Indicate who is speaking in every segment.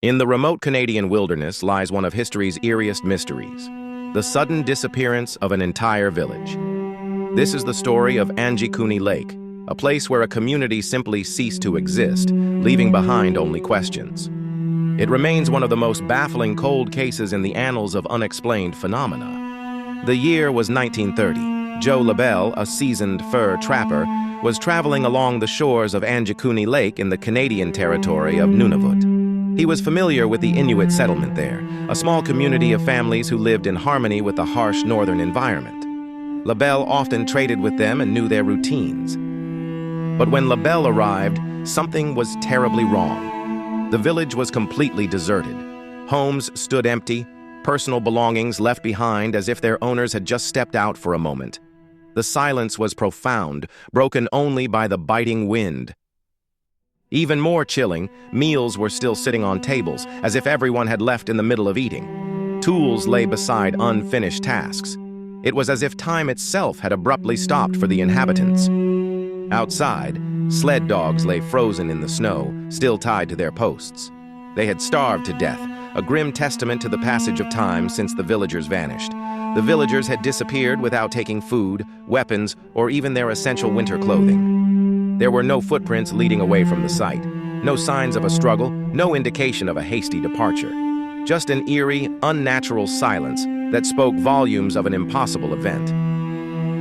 Speaker 1: In the remote Canadian wilderness lies one of history's eeriest mysteries, the sudden disappearance of an entire village. This is the story of Anjikuni Lake, a place where a community simply ceased to exist, leaving behind only questions. It remains one of the most baffling cold cases in the annals of unexplained phenomena. The year was 1930. Joe Labelle, a seasoned fur trapper, was traveling along the shores of Anjikuni Lake in the Canadian territory of Nunavut. He was familiar with the Inuit settlement there, a small community of families who lived in harmony with the harsh northern environment. Labelle often traded with them and knew their routines. But when Labelle arrived, something was terribly wrong. The village was completely deserted. Homes stood empty, personal belongings left behind as if their owners had just stepped out for a moment. The silence was profound, broken only by the biting wind. Even more chilling, meals were still sitting on tables, as if everyone had left in the middle of eating. Tools lay beside unfinished tasks. It was as if time itself had abruptly stopped for the inhabitants. Outside, sled dogs lay frozen in the snow, still tied to their posts. They had starved to death, a grim testament to the passage of time since the villagers vanished. The villagers had disappeared without taking food, weapons, or even their essential winter clothing. There were no footprints leading away from the site, no signs of a struggle, no indication of a hasty departure. Just an eerie, unnatural silence that spoke volumes of an impossible event.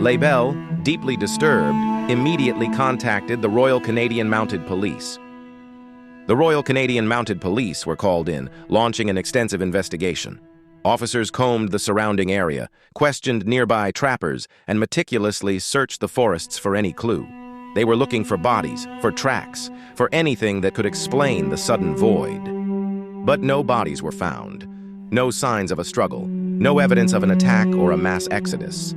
Speaker 1: Labelle, deeply disturbed, immediately contacted the Royal Canadian Mounted Police. The Royal Canadian Mounted Police were called in, launching an extensive investigation. Officers combed the surrounding area, questioned nearby trappers, and meticulously searched the forests for any clue. They were looking for bodies, for tracks, for anything that could explain the sudden void. But no bodies were found. No signs of a struggle, no evidence of an attack or a mass exodus.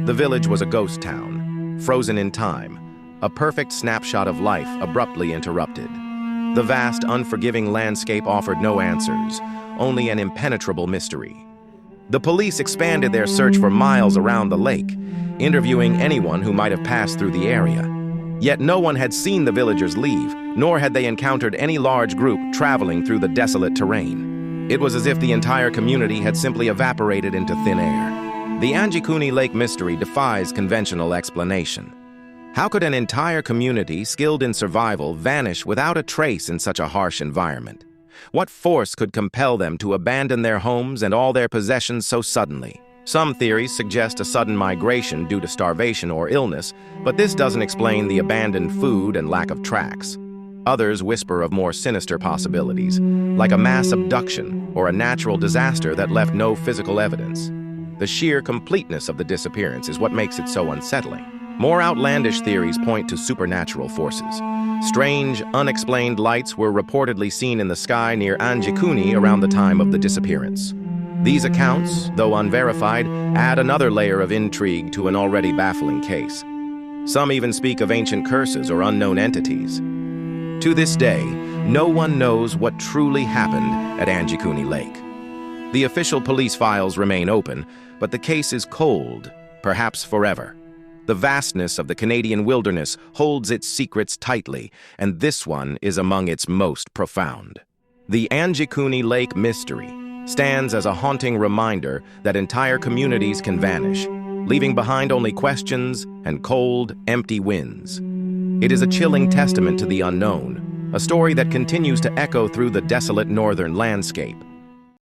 Speaker 1: The village was a ghost town, frozen in time, a perfect snapshot of life abruptly interrupted. The vast, unforgiving landscape offered no answers, only an impenetrable mystery. The police expanded their search for miles around the lake, interviewing anyone who might have passed through the area. Yet no one had seen the villagers leave, nor had they encountered any large group traveling through the desolate terrain. It was as if the entire community had simply evaporated into thin air. The Anjikuni Lake Mystery defies conventional explanation. How could an entire community skilled in survival vanish without a trace in such a harsh environment? What force could compel them to abandon their homes and all their possessions so suddenly? Some theories suggest a sudden migration due to starvation or illness, but this doesn't explain the abandoned food and lack of tracks. Others whisper of more sinister possibilities, like a mass abduction or a natural disaster that left no physical evidence. The sheer completeness of the disappearance is what makes it so unsettling. More outlandish theories point to supernatural forces. Strange, unexplained lights were reportedly seen in the sky near Anjikuni around the time of the disappearance. These accounts, though unverified, add another layer of intrigue to an already baffling case. Some even speak of ancient curses or unknown entities. To this day, no one knows what truly happened at Anjikuni Lake. The official police files remain open, but the case is cold, perhaps forever. The vastness of the Canadian wilderness holds its secrets tightly, and this one is among its most profound. The Anjikuni Lake Mystery stands as a haunting reminder that entire communities can vanish, leaving behind only questions and cold, empty winds. It is a chilling testament to the unknown, a story that continues to echo through the desolate northern landscape.